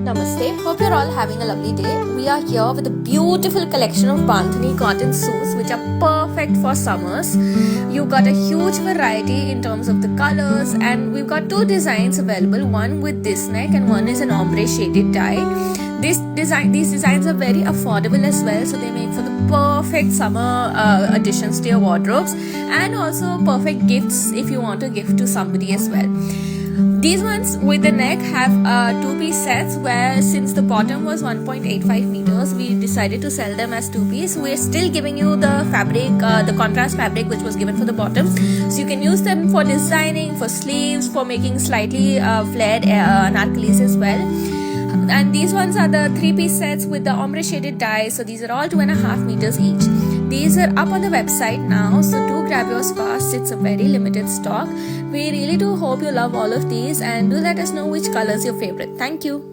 Namaste. Hope you're all having a lovely day. We are here with a beautiful collection of Bandhani cotton suits which are perfect for summers. You've got a huge variety in terms of the colors, and we've got two designs available, one with this neck and one is an ombre shaded dye. These designs are very affordable as well, so they make for the perfect summer additions to your wardrobes, and also perfect gifts if you want to gift to somebody as well. These ones with the neck have two-piece sets, where since the bottom was 1.85 meters, we decided to sell them as two-piece. We're still giving you the fabric, the contrast fabric which was given for the bottom, so you can use them for designing, for sleeves, for making slightly flared anarkalis as well. And these ones are the three-piece sets with the ombre shaded dye, so these are all 2.5 meters each. These are up on the website now, so do grab yours fast. It's a very limited stock. We really do hope you love all of these, and do let us know which color is your favorite. Thank you.